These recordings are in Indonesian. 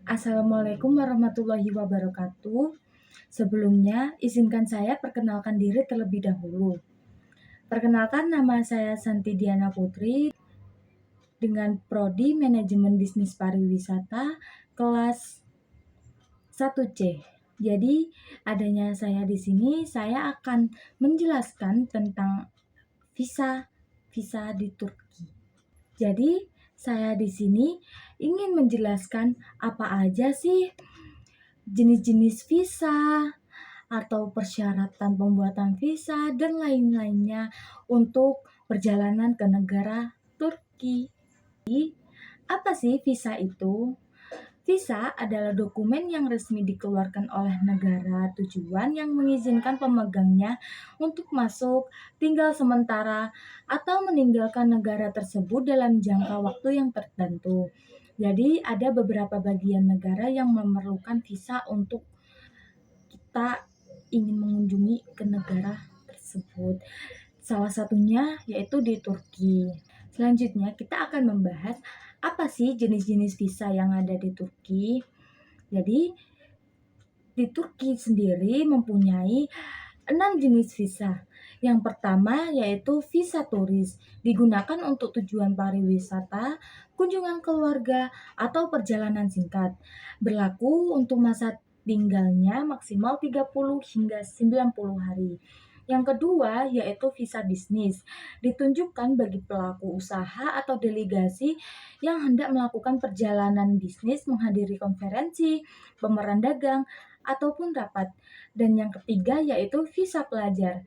Assalamualaikum warahmatullahi wabarakatuh. Sebelumnya, izinkan saya perkenalkan diri terlebih dahulu. Perkenalkan, nama saya Santi Diana Putri dengan Prodi Manajemen Bisnis Pariwisata kelas 1C. Jadi, adanya saya di sini, saya akan menjelaskan tentang visa di Turki. Jadi, saya di sini ingin menjelaskan apa aja sih jenis-jenis visa atau persyaratan pembuatan visa dan lain-lainnya untuk perjalanan ke negara Turki. Apa sih visa itu? Visa adalah dokumen yang resmi dikeluarkan oleh negara tujuan yang mengizinkan pemegangnya untuk masuk, tinggal sementara, atau meninggalkan negara tersebut dalam jangka waktu yang tertentu. Jadi ada beberapa bagian negara yang memerlukan visa untuk kita ingin mengunjungi ke negara tersebut. Salah satunya yaitu di Turki. Selanjutnya kita akan membahas apa sih jenis-jenis visa yang ada di Turki. Jadi di Turki sendiri mempunyai 6 jenis visa. Yang pertama yaitu visa turis, digunakan untuk tujuan pariwisata, kunjungan keluarga, atau perjalanan singkat. Berlaku untuk masa tinggalnya maksimal 30 hingga 90 hari. Yang kedua yaitu visa bisnis, ditunjukkan bagi pelaku usaha atau delegasi yang hendak melakukan perjalanan bisnis, menghadiri konferensi, pameran dagang, ataupun rapat. Dan yang ketiga yaitu visa pelajar.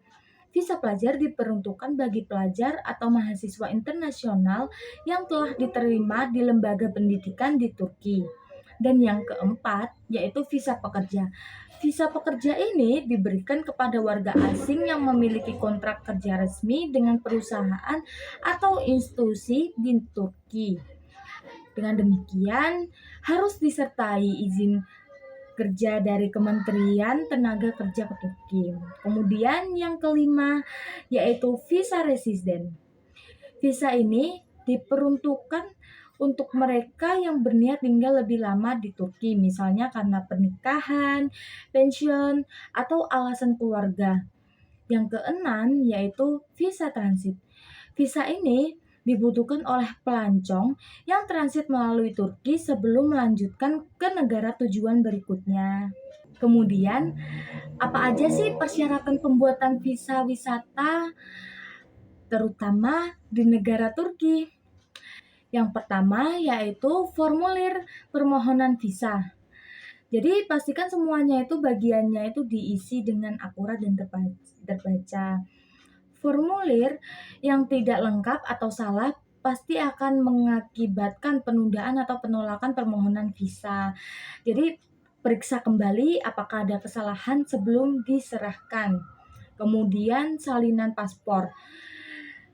Visa pelajar diperuntukkan bagi pelajar atau mahasiswa internasional yang telah diterima di lembaga pendidikan di Turki. Dan yang keempat yaitu visa pekerja. Visa pekerja ini diberikan kepada warga asing yang memiliki kontrak kerja resmi dengan perusahaan atau institusi di Turki. Dengan demikian, harus disertai izin kerja dari Kementerian Tenaga Kerja ke Turki. Kemudian yang kelima yaitu visa residen. Visa ini diperuntukkan untuk mereka yang berniat tinggal lebih lama di Turki, misalnya karena pernikahan, pensiun, atau alasan keluarga. Yang keenam yaitu visa transit. Visa ini dibutuhkan oleh pelancong yang transit melalui Turki sebelum melanjutkan ke negara tujuan berikutnya. Kemudian, apa aja sih persyaratan pembuatan visa wisata terutama di negara Turki? Yang pertama yaitu formulir permohonan visa. Jadi pastikan semuanya itu bagiannya itu diisi dengan akurat dan terbaca. Formulir yang tidak lengkap atau salah pasti akan mengakibatkan penundaan atau penolakan permohonan visa. Jadi periksa kembali apakah ada kesalahan sebelum diserahkan. Kemudian salinan paspor.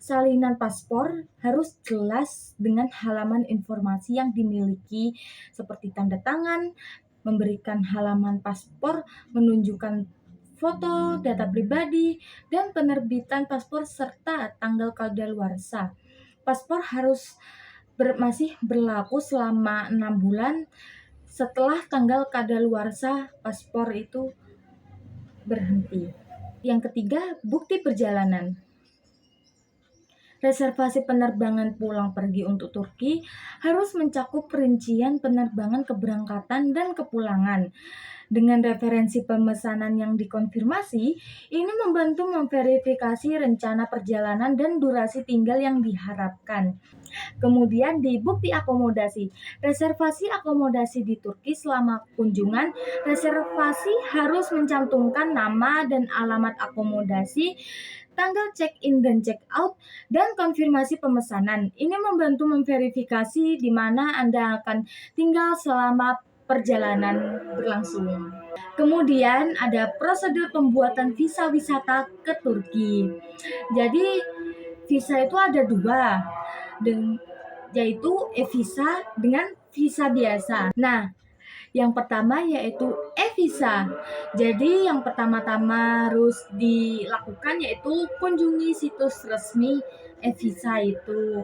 Salinan paspor harus jelas dengan halaman informasi yang dimiliki seperti tanda tangan, memberikan halaman paspor, menunjukkan foto, data pribadi, dan penerbitan paspor serta tanggal kadaluarsa. Paspor harus masih berlaku selama 6 bulan setelah tanggal kadaluarsa paspor itu berhenti. Yang ketiga, bukti perjalanan. Reservasi penerbangan pulang pergi untuk Turki harus mencakup perincian penerbangan keberangkatan dan kepulangan. Dengan referensi pemesanan yang dikonfirmasi, ini membantu memverifikasi rencana perjalanan dan durasi tinggal yang diharapkan. Kemudian di bukti akomodasi. Reservasi akomodasi di Turki selama kunjungan, reservasi harus mencantumkan nama dan alamat akomodasi, tanggal check-in dan check-out, dan konfirmasi pemesanan. Ini membantu memverifikasi di mana Anda akan tinggal selama perjalanan berlangsung. Kemudian ada prosedur pembuatan visa wisata ke Turki. Jadi visa itu ada dua, yaitu e-visa dengan visa biasa. Nah, Yang pertama yaitu e-visa. Jadi yang pertama-tama harus dilakukan yaitu kunjungi situs resmi e-visa itu.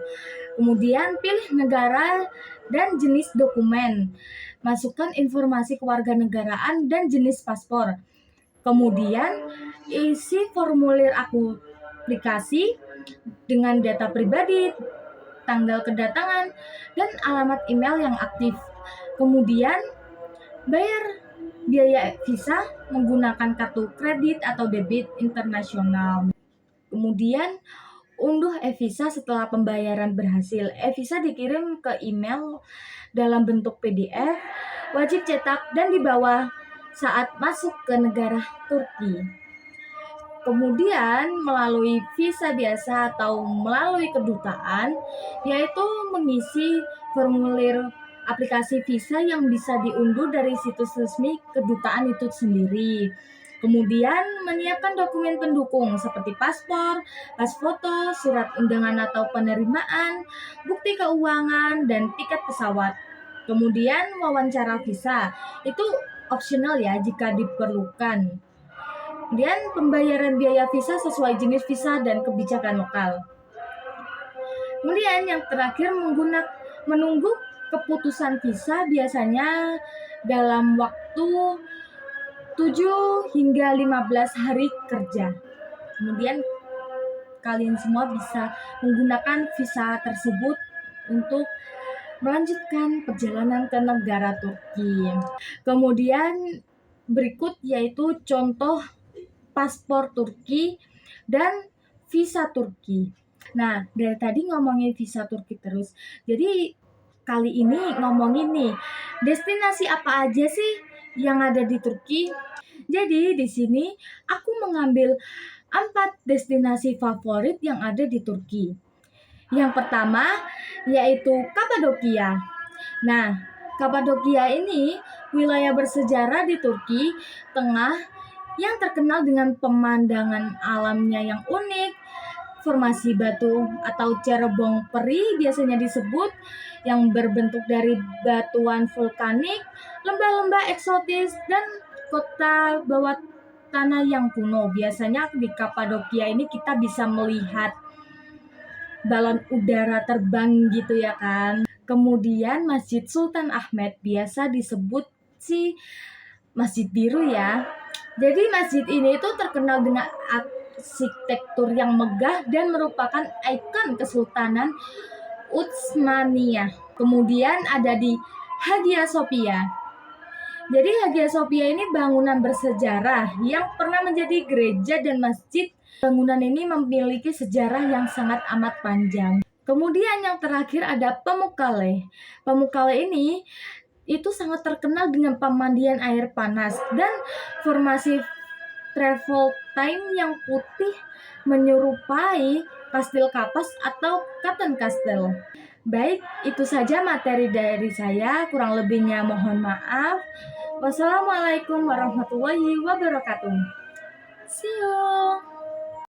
Kemudian pilih negara dan jenis dokumen. Masukkan informasi kewarganegaraan dan jenis paspor. Kemudian isi formulir aplikasi dengan data pribadi, tanggal kedatangan, dan alamat email yang aktif. Kemudian bayar biaya visa menggunakan kartu kredit atau debit internasional. Kemudian unduh e-visa setelah pembayaran berhasil. E-visa dikirim ke email dalam bentuk PDF, wajib cetak dan dibawa saat masuk ke negara Turki. Kemudian melalui visa biasa atau melalui kedutaan, yaitu mengisi formulir aplikasi visa yang bisa diunduh dari situs resmi kedutaan itu sendiri. Kemudian menyiapkan dokumen pendukung seperti paspor, pas foto, surat undangan atau penerimaan, bukti keuangan, dan tiket pesawat. Kemudian wawancara visa, itu opsional ya jika diperlukan. Kemudian pembayaran biaya visa sesuai jenis visa dan kebijakan lokal. Kemudian yang terakhir menunggu keputusan visa biasanya dalam waktu 7 hingga 15 hari kerja. Kemudian kalian semua bisa menggunakan visa tersebut untuk melanjutkan perjalanan ke negara Turki. Kemudian berikut yaitu contoh paspor Turki dan visa Turki. Nah, dari tadi ngomongin visa Turki terus. Jadi kali ini ngomongin nih, destinasi apa aja sih yang ada di Turki? Jadi di sini aku mengambil 4 destinasi favorit yang ada di Turki. Yang pertama yaitu Kapadokia. Nah, Kapadokia ini wilayah bersejarah di Turki Tengah yang terkenal dengan pemandangan alamnya yang unik, formasi batu atau cerebong peri biasanya disebut, yang berbentuk dari batuan vulkanik, lembah-lembah eksotis, dan kota bawah tanah yang kuno. Biasanya di Kapadokia ini kita bisa melihat balon udara terbang gitu ya kan. Kemudian Masjid Sultan Ahmed, biasa disebut sih Masjid Biru ya. Jadi masjid ini itu terkenal dengan arsitektur yang megah dan merupakan ikon Kesultanan Utsmaniyah. Kemudian ada di Hagia Sophia. Jadi Hagia Sophia ini bangunan bersejarah yang pernah menjadi gereja dan masjid. Bangunan ini memiliki sejarah yang sangat amat panjang. Kemudian yang terakhir ada Pamukkale. Pamukkale ini itu sangat terkenal dengan pemandian air panas dan formasi travertine yang putih menyerupai kastil kapas atau Cotton Castle. Baik, itu saja materi dari saya. Kurang lebihnya mohon maaf. Wassalamualaikum warahmatullahi wabarakatuh. See you.